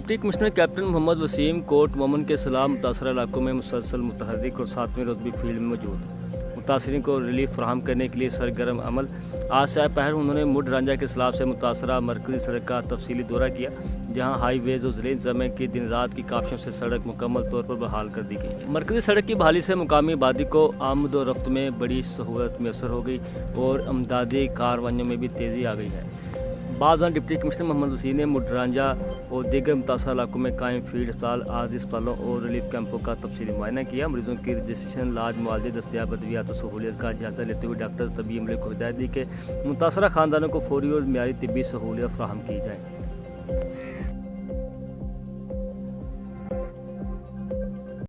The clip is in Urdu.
ڈپٹی کمشنر کیپٹن محمد وسیم کوٹ مومن کے سیلاب متاثرہ علاقوں میں مسلسل متحرک اور 7ویں رتبی فیلڈ میں موجود متاثرین کو ریلیف فراہم کرنے کے لیے سرگرم عمل۔ آج سہ پہر انہوں نے مڈ رانجھا کے سیلاب سے متاثرہ مرکزی سڑک کا تفصیلی دورہ کیا، جہاں ہائی ویز اور ضلعی انتظامیہ کی دن رات کی کاوشوں سے سڑک مکمل طور پر بحال کر دی گئی ہے۔ مرکزی سڑک کی بحالی سے مقامی آبادی کو آمد و رفت میں بڑی سہولت میسر ہو گئی اور امدادی کارروائیوں میں بھی تیزی آ گئی ہے۔ بعد ازاں ڈپٹی کمشنر محمد وسیم نے مڈ رانجھا اور دیگر متاثرہ علاقوں میں قائم فیلڈ اسپتال، عارضی اسپتالوں اور ریلیف کیمپوں کا تفصیلی معائنہ کیا۔ مریضوں کی رجسٹریشن، علاج، معالجے، دستیاب ادویات و سہولیات کا جائزہ لیتے ہوئے ڈاکٹر طبی عملے کو ہدایت دی کہ متاثرہ خاندانوں کو فوری اور معیاری طبی سہولیات فراہم کی جائیں۔